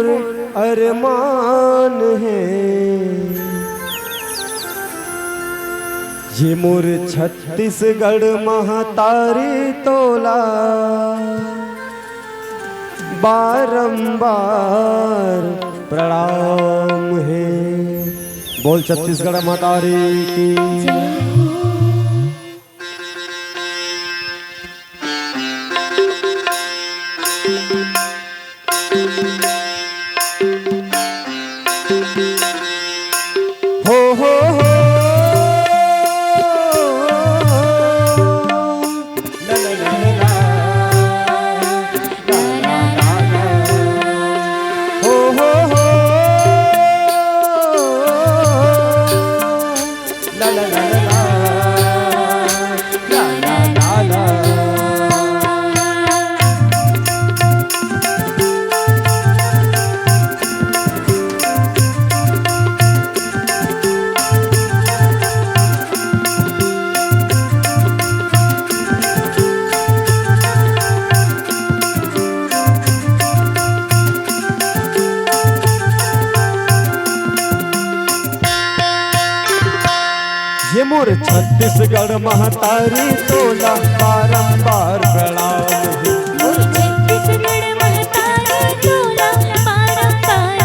मोर अरमान है, ये मोर छत्तीसगढ़ महतारी तोला बारंबार प्रणाम है। बोल छत्तीसगढ़ महतारी की। हो हो हो ला ला ला ला ला ला ला ला हो हो हो ला ला ला ला ला ला ला ला। ये मोर छत्तीसगढ़ महतारी तोला बारंबार प्रणाम है। मोर छत्तीसगढ़ महतारी तोला बारंबार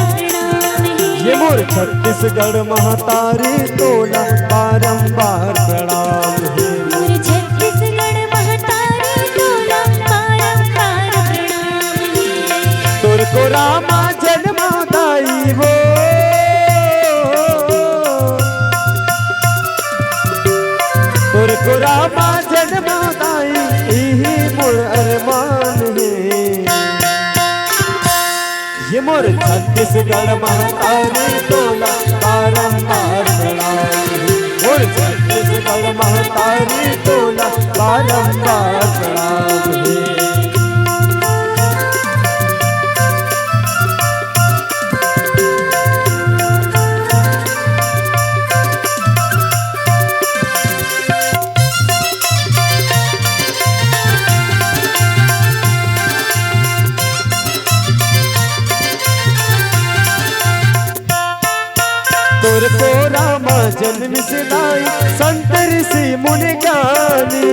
प्रणाम है। ये मोर छत्तीसगढ़ महतारी तोला बारंबार प्रणाम है। मोर छत्तीसगढ़ महतारी तोला बारंबार प्रणाम है। तोर को रामा जन्मदाई वो, तोर को रामा जन्मदाई यही मोर अरमान है। ये मोर छत्तीसगढ़ महतारी तोला बारंबार प्रणाम है। मोर छत्तीसगढ़ महतारी तोला बारंबार प्रणाम है। तोर को रामा जन्म से लाई संत ऋषि मुनि ज्ञानी।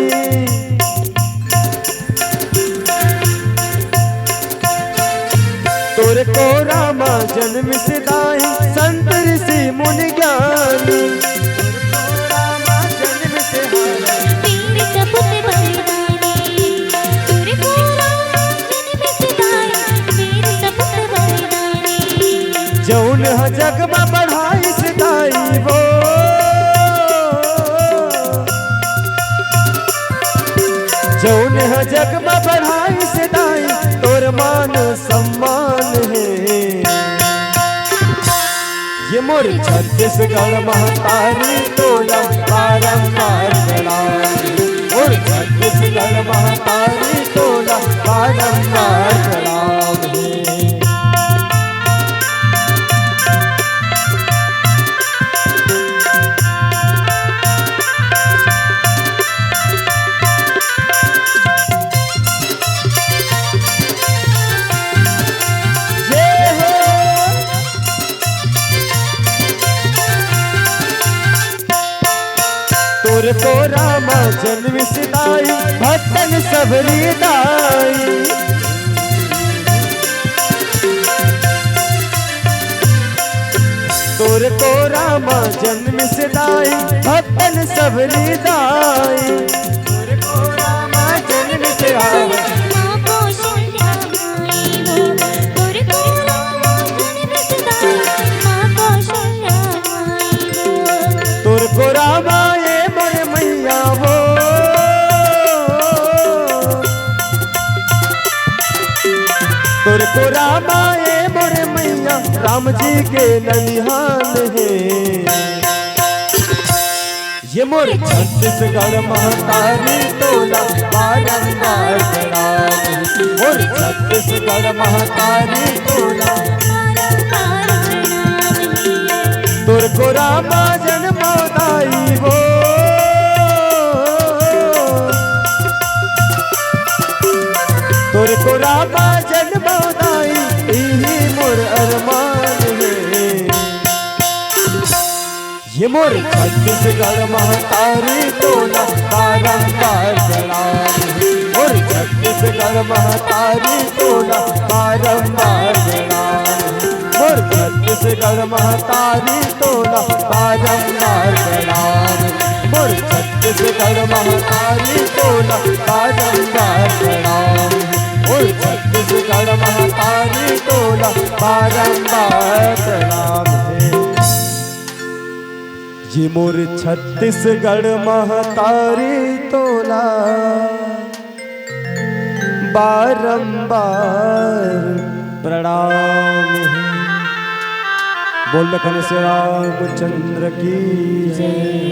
तोर को रामा जन्म से लाई संत ऋषि मुनि ज्ञानी। रामा जन्म से वीर सपूत बलिदानी। तोर को रामा जन्म से लाई वीर सपूत बलिदानी। जौन ह जग में बढ़ाई सिदाई वो, जौन ह जग में बढ़ाई सिदाई तोर मान सम्मान है। ये मोर छत्तीसगढ़ महतारी तोला बारंबार प्रणाम है। मोर छत्तीसगढ़ महतारी तोला बारंबार प्रणाम है। तोर को रामा जन्म सिदाई भक्तन सबरी दाई। तोर को रामा जन्म सिदाई भक्तन सबरी दाई। तोर को रामा जन्म सिदाई माँ को शरणाई हो। तोर को रामा जन्म से लाई माँ को शरणाई हो। तोर को रामा ये मोर मैया हो। तोर को रामा ये मोर मैया राम जी के ननिहाल है। ये मोर छत्तीसगढ़ महतारी तोला बारंबार प्रणाम है। मोर छत्तीसगढ़ महतारी तोला बारंबार प्रणाम है। तोर को रामा जन्मदाई वो, तोर को रामा जन्मदाई यही मोर ये मोर छत्तीसगढ़ महतारी तोला बारंबार प्रणाम मोर छत्तीसगढ़ महतारी तोला बारंबार प्रणाम मोर छत्तीसगढ़ महतारी तोला बारंबार प्रणाम मोर छत्तीसगढ़ महतारी तोला बारंबार प्रणाम मोर छत्तीसगढ़ महतारी तोला बारंबार प्रणाम जी मोर छत्तीसगढ़ महतारी तोला बारंबार प्रणाम बोल लखन से रामचंद्र की जय।